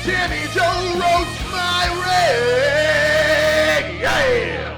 Timmy Joe roast my rig! Yeah!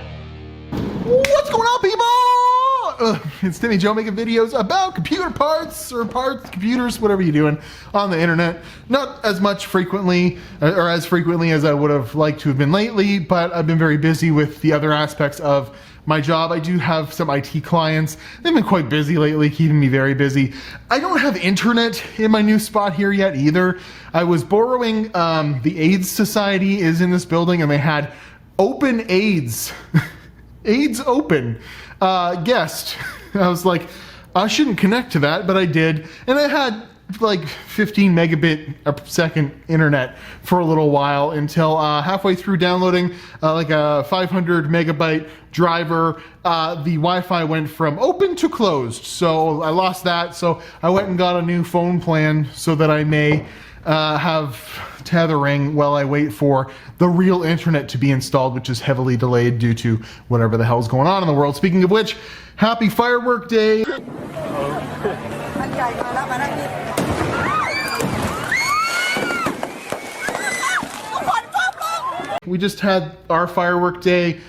What's going on, people? It's Timmy Joe making videos about computer parts or computers, whatever you're doing on the internet. Not as much frequently or as frequently as I would have liked to have been lately, but I've been very busy with the other aspects of my job. I do have some IT clients. They've been quite busy lately, keeping me very busy. I don't have internet in my new spot here yet either. I was borrowing, the AIDS Society is in this building and they had open AIDS. AIDS open. Guest. I was like, I shouldn't connect to that, but I did. And I had like 15 megabit a second internet for a little while until halfway through downloading like a 500 megabyte driver, the Wi-Fi went from open to closed. So I lost that. So I went and got a new phone plan so that I may have tethering while I wait for the real internet to be installed, which is heavily delayed due to whatever the hell's going on in the world. Speaking of which, happy firework day. We just had our firework day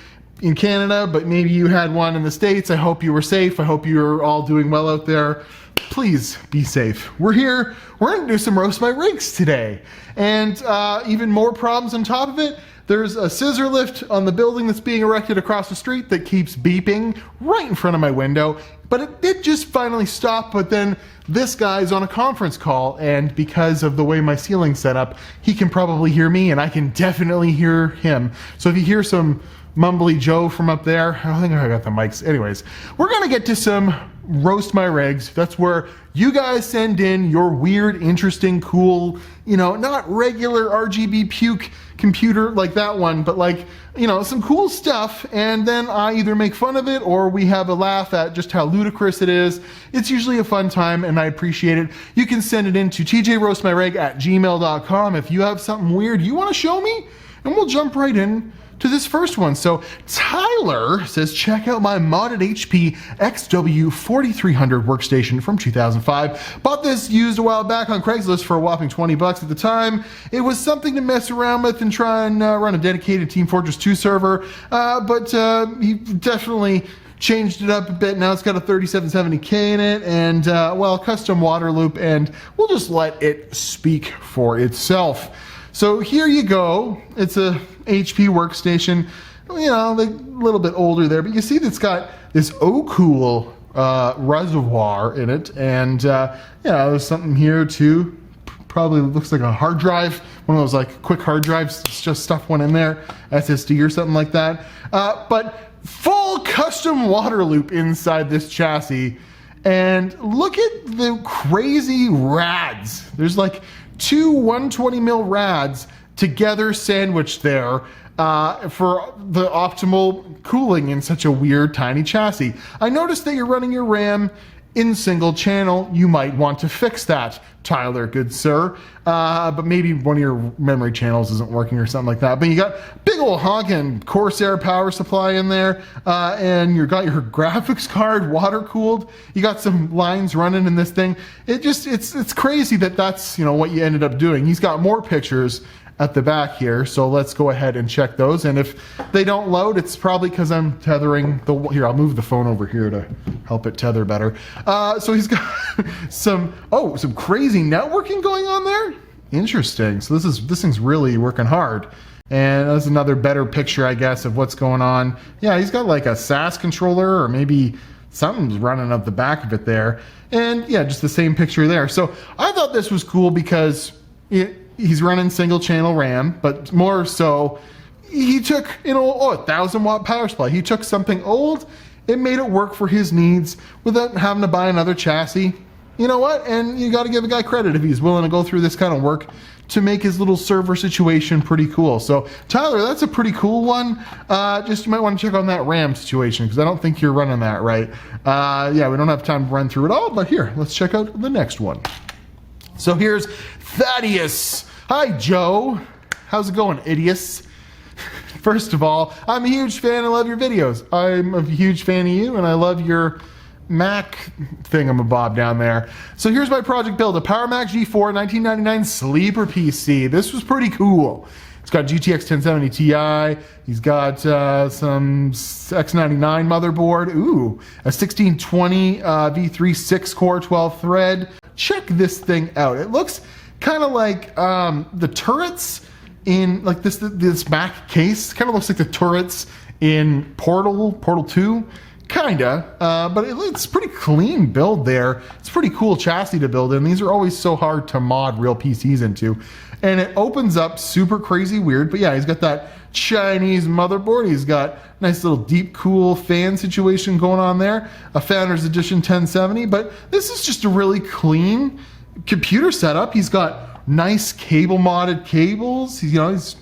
in Canada, but maybe you had one in the States. I hope you were safe. I hope you're all doing well out there. Please be safe. We're here. We're going to do some roast my rigs today. And even more problems on top of it. There's a scissor lift on the building that's being erected across the street that keeps beeping right in front of my window. But it did just finally stop, but then this guy's on a conference call, and because of the way my ceiling's set up, he can probably hear me and I can definitely hear him. So if you hear some mumbly Joe from up there, I think I got the mics. Anyways, we're gonna get to some roast my rigs. That's where you guys send in your weird, interesting, cool, you know, not regular RGB puke computer like that one, but like, you know, some cool stuff, and then I either make fun of it or we have a laugh at just how ludicrous it is. It's usually a fun time and I appreciate it. You can send it in to tjroastmyrig@gmail.com if you have something weird you want to show me, and we'll jump right in to this first one. So Tyler says, check out my modded HP XW4300 workstation from 2005. Bought this used a while back on Craigslist for a whopping 20 bucks at the time. It was something to mess around with and try and run a dedicated Team Fortress 2 server, but he definitely changed it up a bit. Now it's got a 3770K in it and, well, custom water loop, and we'll just let it speak for itself. So here you go. It's a HP workstation, you know, a little bit older there, but you see that's got this cool reservoir in it, and yeah, there's something here too. Probably looks like a hard drive, one of those like quick hard drives. It's just stuff went in there, SSD or something like that. But full custom water loop inside this chassis, and look at the crazy rads. There's like two 120 mil rads together sandwiched there for the optimal cooling in such a weird tiny chassis. I noticed that you're running your RAM in single channel. You might want to fix that, Tyler, good sir. But maybe one of your memory channels isn't working or something like that. But you got big old honking Corsair power supply in there, and you got your graphics card water cooled. You got some lines running in this thing. It's crazy that that's, you know, what you ended up doing. He's got more pictures at the back here, so let's go ahead and check those. And if they don't load, it's probably because I'm tethering the, here, I'll move the phone over here to help it tether better. So he's got some crazy networking going on there. Interesting. So this thing's really working hard. And that's another better picture, I guess, of what's going on. Yeah, he's got like a SAS controller, or maybe something's running up the back of it there. And yeah, just the same picture there. So I thought this was cool because he's running single channel RAM, but more so, he took, you know, a 1,000 watt power supply. He took something old, it made it work for his needs without having to buy another chassis. You know what? And you got to give a guy credit if he's willing to go through this kind of work to make his little server situation pretty cool. So Tyler, that's a pretty cool one. Just you might want to check on that RAM situation, because I don't think you're running that right. Yeah, we don't have time to run through it all, but here, let's check out the next one. So here's Thaddeus. Hi, Joe. How's it going, idiots? First of all, I'm a huge fan. I love your videos. I'm a huge fan of you, and I love your Mac thingamabob down there. So here's my project build, a Power Mac G4 1999 sleeper PC. This was pretty cool. It's got GTX 1070 Ti. He's got some X99 motherboard. Ooh, a 1620 V3 6-core 12-thread. Check this thing out. It looks kind of like the turrets in like this Mac case. Kind of looks like the turrets in Portal 2. Kinda, but it's pretty clean build there. It's a pretty cool chassis to build in. These are always so hard to mod real PCs into. And it opens up super crazy weird, but yeah, he's got that Chinese motherboard. He's got nice little deep cool fan situation going on there. A Founders Edition 1070, but this is just a really clean computer setup. He's got nice cable modded cables. He's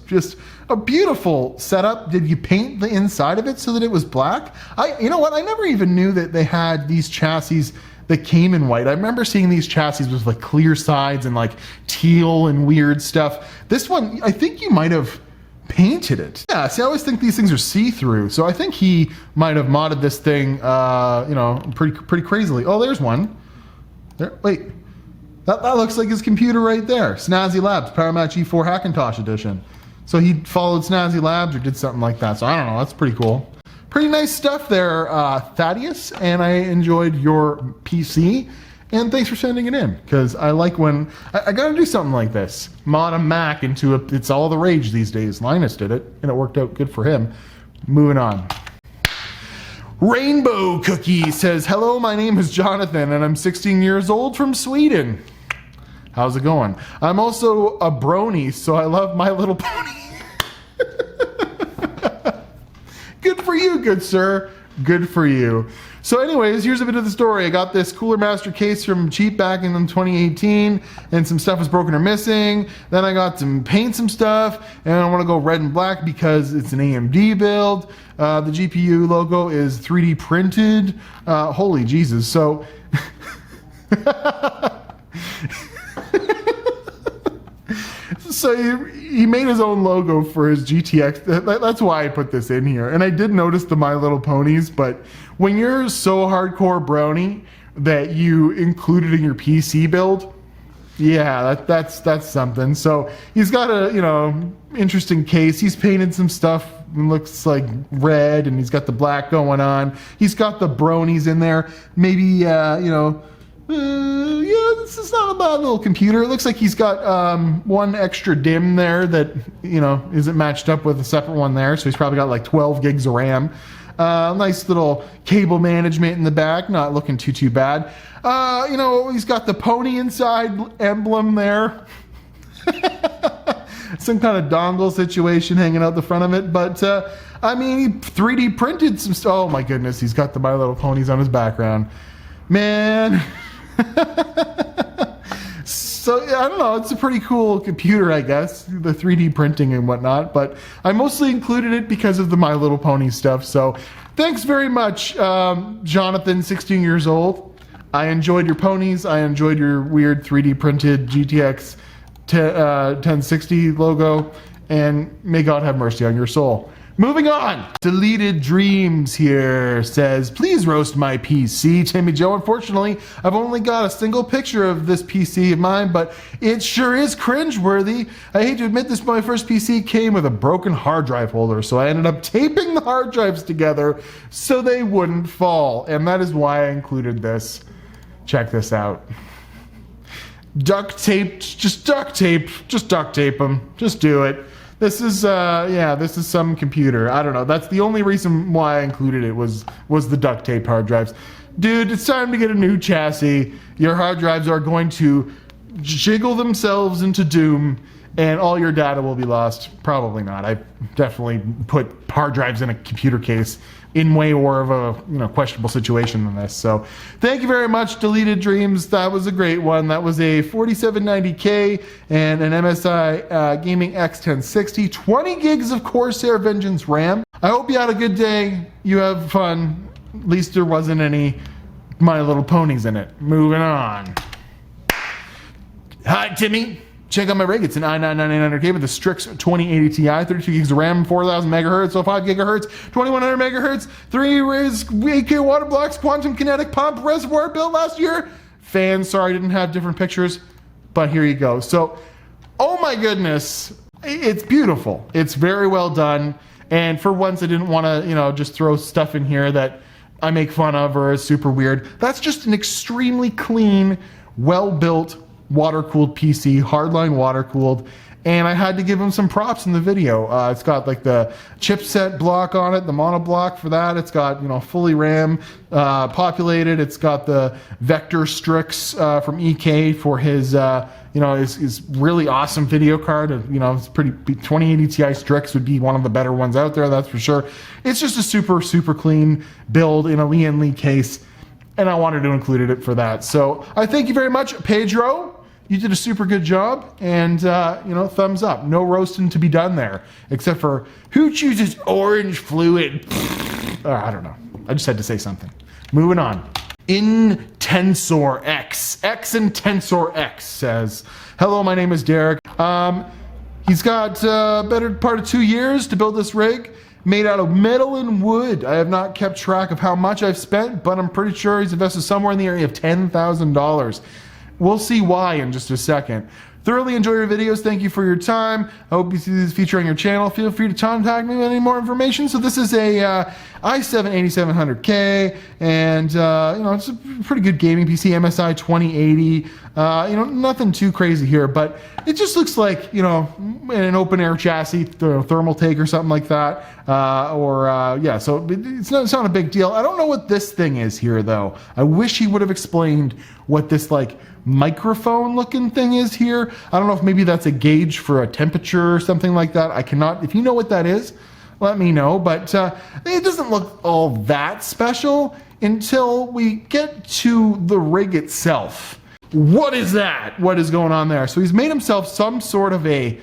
just a beautiful setup. Did you paint the inside of it so that it was black? You know what? I never even knew that they had these chassis that came in white. I remember seeing these chassis with like clear sides and like teal and weird stuff. This one, I think you might have painted it. Yeah, see, I always think these things are see-through. So I think he might have modded this thing, pretty crazily. Oh, there's one. There, wait. That looks like his computer right there. Snazzy Labs, Power Mac G4 Hackintosh Edition. So he followed Snazzy Labs or did something like that. So I don't know, that's pretty cool. Pretty nice stuff there, Thaddeus, and I enjoyed your PC. And thanks for sending it in, because I like when, I gotta do something like this. Mod a Mac into it's all the rage these days. Linus did it, and it worked out good for him. Moving on. Rainbow Cookie says, hello, my name is Jonathan, and I'm 16 years old from Sweden. How's it going? I'm also a brony, so I love My Little Pony. Good for you, good sir. Good for you. So anyways, here's a bit of the story. I got this Cooler Master case from Cheap back in 2018, and some stuff was broken or missing. Then I got some paint some stuff, and I want to go red and black because it's an AMD build. The GPU logo is 3D printed. Holy Jesus. So... So he made his own logo for his GTX. That's why I put this in here. And I did notice the My Little Ponies, but when you're so hardcore brony that you include it in your PC build, yeah, that's something. So he's got a interesting case. He's painted some stuff. It looks like red, and he's got the black going on. He's got the bronies in there. Maybe this is not a bad little computer. It looks like he's got one extra DIMM there that isn't matched up with a separate one there, so he's probably got like 12 gigs of RAM. Nice little cable management in the back, not looking too bad. He's got the pony inside emblem there. Some kind of dongle situation hanging out the front of it, but he 3D printed some stuff. Oh my goodness, he's got the My Little Ponies on his background. Man. So I don't know, it's a pretty cool computer, I guess, the 3D printing and whatnot, but I mostly included it because of the My Little Pony stuff. So thanks very much, Jonathan, 16 years old. I enjoyed your ponies. I enjoyed your weird 3D printed GTX 1060 logo, and may God have mercy on your soul. Moving on. Deleted Dreams here says, please roast my PC. Timmy Joe, unfortunately, I've only got a single picture of this PC of mine, but it sure is cringeworthy. I hate to admit this, but my first PC came with a broken hard drive holder, so I ended up taping the hard drives together so they wouldn't fall, and that is why I included this. Check this out. Duct tape them. Just do it. This is some computer. I don't know. That's the only reason why I included it was the duct tape hard drives. Dude, it's time to get a new chassis. Your hard drives are going to jiggle themselves into doom, and all your data will be lost. Probably not. I definitely put hard drives in a computer case in way more of a questionable situation than this. So thank you very much, Deleted Dreams. That was a great one. That was a 4790K and an MSI Gaming X1060, 20 gigs of Corsair Vengeance RAM. I hope you had a good day. You have fun. At least there wasn't any My Little Ponies in it. Moving on. Hi, Timmy. Check out my rig. It's an i9-9900K with a Strix 2080 Ti, 32 gigs of RAM, 4000 megahertz, so 5 gigahertz, 2100 megahertz, 3 raised 8K water blocks, quantum kinetic pump, reservoir built last year. Fans, sorry I didn't have different pictures, but here you go. So, oh my goodness, it's beautiful. It's very well done. And for once I didn't want to, just throw stuff in here that I make fun of or is super weird. That's just an extremely clean, well-built, water-cooled PC, hardline water-cooled, and I had to give him some props in the video. It's got like the chipset block on it, the mono block for that. It's got, fully RAM populated. It's got the Vector Strix from EK for his, his really awesome video card. It's pretty, 2080 Ti Strix would be one of the better ones out there, that's for sure. It's just a super, super clean build in a Lee & Lee case, and I wanted to include it for that. So I thank you very much, Pedro. You did a super good job, and thumbs up. No roasting to be done there, except for who chooses orange fluid? I don't know. I just had to say something. Moving on. In TensorXX, X in TensorXX says, hello, my name is Derek. He's got better part of 2 years to build this rig. Made out of metal and wood. I have not kept track of how much I've spent, but I'm pretty sure he's invested somewhere in the area of $10,000. We'll see why in just a second. Thoroughly enjoy your videos. Thank you for your time. I hope you see this feature on your channel. Feel free to contact me with any more information. So this is a i7-8700K, and it's a pretty good gaming PC, MSI 2080. Nothing too crazy here, but it just looks like an open air chassis, thermal take or something like that. So it's not a big deal. I don't know what this thing is here though. I wish he would have explained what this microphone looking thing is here. I don't know if maybe that's a gauge for a temperature or something like that. I cannot, if you know what that is, let me know, but it doesn't look all that special until we get to the rig itself. What is that? What is going on there? So he's made himself some sort of a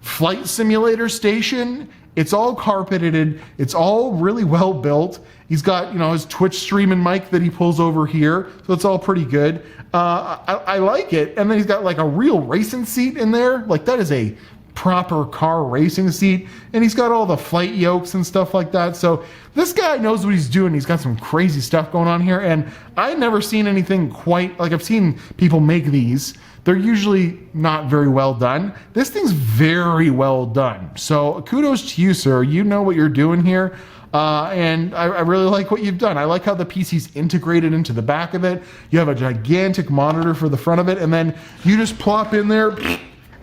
flight simulator station. It's all carpeted. It's all really well built. He's got, his Twitch streaming mic that he pulls over here. So it's all pretty good. I like it. And then he's got a real racing seat in there. That is a proper car racing seat. And he's got all the flight yokes and stuff like that. So this guy knows what he's doing. He's got some crazy stuff going on here. And I've never seen anything quite, I've seen people make these. They're usually not very well done. This thing's very well done. So kudos to you, sir. You know what you're doing here. And I really like what you've done. I like how the PC's integrated into the back of it. You have a gigantic monitor for the front of it, and then you just plop in there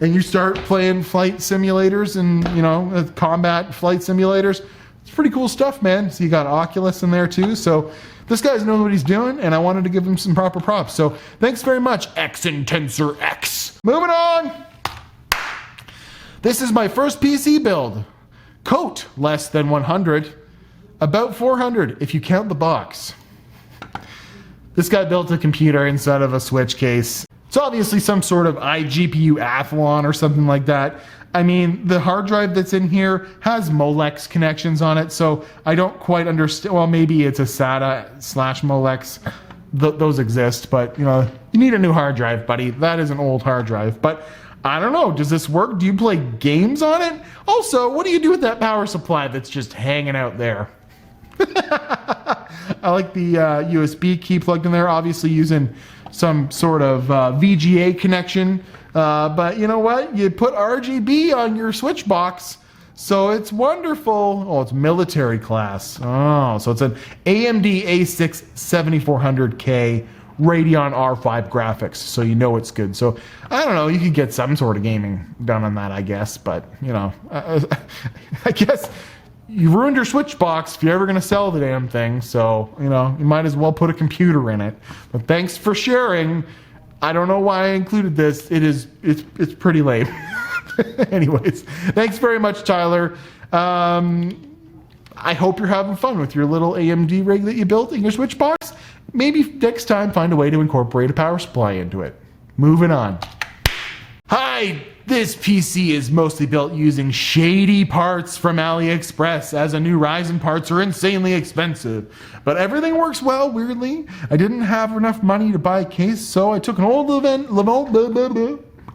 and you start playing flight simulators and, combat flight simulators. It's pretty cool stuff, man. So you got Oculus in there too. So this guy's knows what he's doing, and I wanted to give him some proper props. So thanks very much, X in TensorXX. Moving on. This is my first PC build. Coat, less than 100. About 400 if you count the box. This guy built a computer inside of a switch case. It's obviously some sort of iGPU Athlon or something like that. I mean, the hard drive that's in here has Molex connections on it, so I don't quite understand. Well, maybe it's a SATA/Molex. Those exist, but you need a new hard drive, buddy. That is an old hard drive. But I don't know, does this work? Do you play games on it? Also, what do you do with that power supply that's just hanging out there? I like the USB key plugged in there, obviously using some sort of VGA connection. But you know what? You put RGB on your Switchbox, so it's wonderful. Oh, it's military class. Oh, so it's an AMD A6 7400K Radeon R5 graphics, so you know it's good. So I don't know, you could get some sort of gaming done on that, I guess. But I guess you ruined your Switchbox if you're ever going to sell the damn thing. So you might as well put a computer in it. But thanks for sharing. I don't know why I included this. It's pretty lame. Anyways, thanks very much, Tyler. I hope you're having fun with your little AMD rig that you built in your Switchbox. Maybe next time find a way to incorporate a power supply into it. Moving on. Hi, this PC is mostly built using shady parts from AliExpress, as new Ryzen parts are insanely expensive. But everything works well, weirdly. I didn't have enough money to buy a case, so I took an old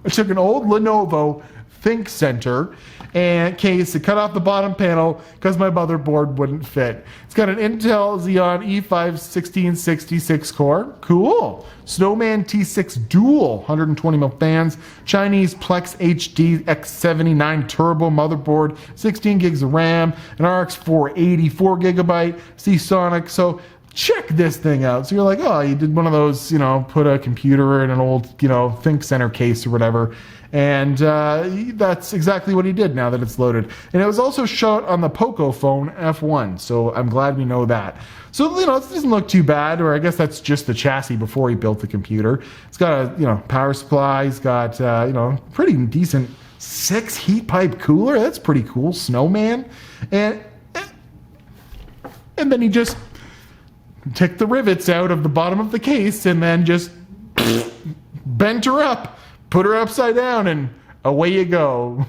I took an old Lenovo Think Center and case to cut off the bottom panel because my motherboard wouldn't fit. It's got an Intel Xeon E5 1666 core. Cool. Snowman T6 dual 120mm fans. Chinese Plex HD X79 turbo motherboard. 16 gigs of RAM. An RX 480 4GB. Seasonic. So check this thing out. So you're like, oh, you did one of those, put a computer in an old, Think Center case or whatever. And that's exactly what he did now that it's loaded. And it was also shot on the Poco phone F1. So I'm glad we know that. So, it doesn't look too bad, or I guess that's just the chassis before he built the computer. It's got a, power supply. It's got, pretty decent 6 heat pipe cooler. That's pretty cool. Snowman. And then he just took the rivets out of the bottom of the case and then just bent her up. Put her upside down and away you go.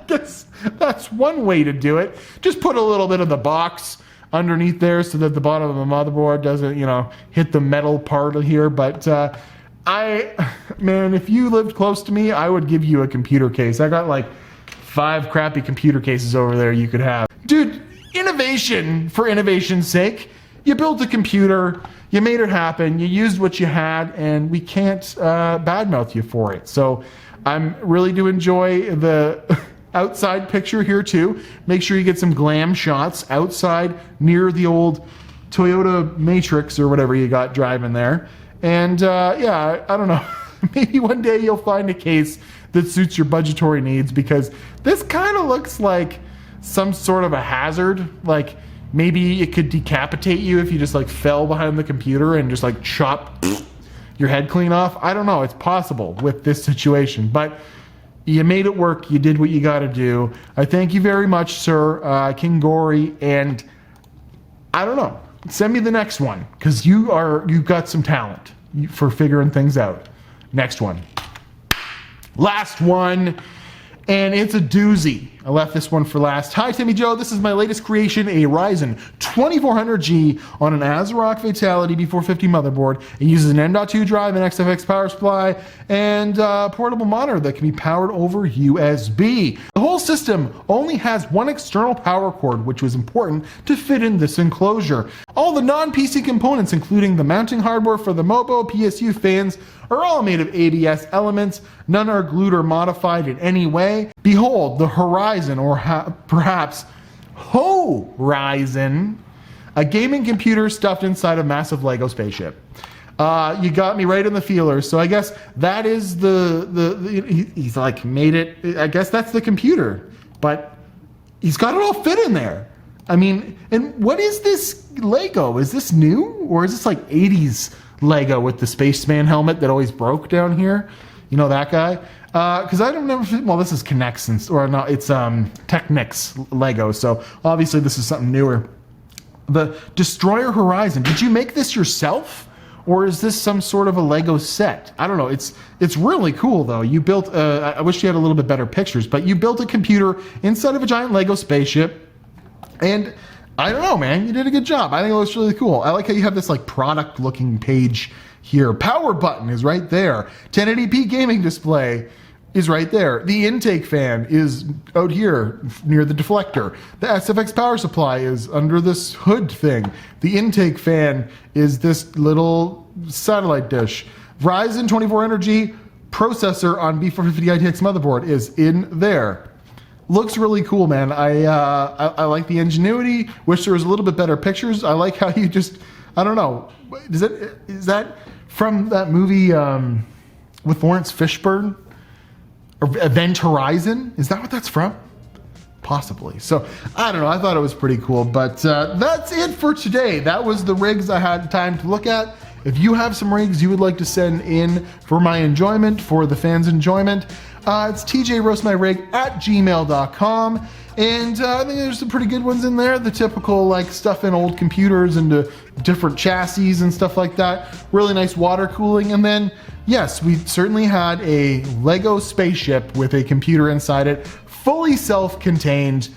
That's one way to do it. Just put a little bit of the box underneath there so that the bottom of the motherboard doesn't, hit the metal part of here. But man, if you lived close to me, I would give you a computer case. I got like 5 crappy computer cases over there you could have. Dude, innovation for innovation's sake. You built a computer, you made it happen, you used what you had, and we can't badmouth you for it. So I'm really do enjoy the outside picture here too. Make sure you get some glam shots outside near the old Toyota Matrix or whatever you got driving there. And yeah, I don't know. Maybe one day you'll find a case that suits your budgetary needs, because this kind of looks like some sort of a hazard. Like, maybe it could decapitate you if you just like fell behind the computer and just like chop your head clean off. I don't know. It's possible with this situation, but you made it work. You did what you got to do. I thank you very much, sir, King Gory. And I don't know. Send me the next one, because you've got some talent for figuring things out. Next one. Last one. And it's a doozy. I left this one for last. Hi, Timmy Joe. This is my latest creation, a Ryzen 2400G on an ASRock Fatality B450 motherboard. It uses an M.2 drive, an XFX power supply, and a portable monitor that can be powered over USB. The whole system only has one external power cord, which was important to fit in this enclosure. All the non-PC components, including the mounting hardware for the Mobo PSU fans, are all made of ABS elements. None are glued or modified in any way. Behold, the Horizon, or perhaps Ho-Ryzen, a gaming computer stuffed inside a massive Lego spaceship. You got me right in the feelers. So I guess that is he's like made it. I guess that's the computer, but he's got it all fit in there. I mean, and what is this Lego? Is this new, or is this like 80s Lego with the spaceman helmet that always broke down here? You know that guy? Because I don't know. Well, this is Connects, or no, it's Technics Lego. So obviously this is something newer. The Destroyer Horizon. Did you make this yourself, or is this some sort of a Lego set? I don't know. It's really cool though. You built. I wish you had a little bit better pictures, but you built a computer inside of a giant Lego spaceship, and I don't know, man. You did a good job. I think it looks really cool. I like how you have this like product looking page here. Power button is right there. 1080p gaming display is right there. The intake fan is out here near the deflector. The SFX power supply is under this hood thing. The intake fan is this little satellite dish. Ryzen 2400G processor on B450 ITX motherboard is in there. Looks really cool, man. I like the ingenuity. Wish there was a little bit better pictures. I like how you just, I don't know. Is that from that movie with Lawrence Fishburne? Or Event Horizon? Is that what that's from? Possibly. So, I don't know. I thought it was pretty cool. But that's it for today. That was the rigs I had time to look at. If you have some rigs you would like to send in for my enjoyment, for the fans' enjoyment, it's tjroastmyrig@gmail.com. And I think there's some pretty good ones in there. The typical like stuff in old computers into different chassis and stuff like that. Really nice water cooling. And then, yes, we certainly had a Lego spaceship with a computer inside it, fully self-contained,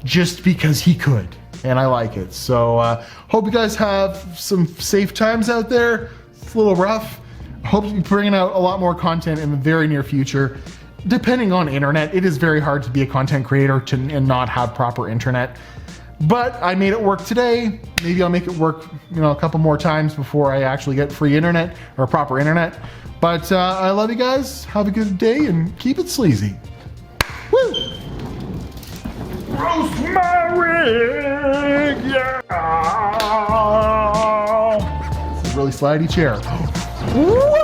just because he could. And I like it. So hope you guys have some safe times out there. It's a little rough. hope to be bringing out a lot more content in the very near future. Depending on internet, it is very hard to be a content creator and not have proper internet. But I made it work today. Maybe I'll make it work, a couple more times before I actually get free internet or proper internet. But I love you guys. Have a good day and keep it sleazy. Woo! Roast my rig, yeah! This is a really slidey chair. Woo!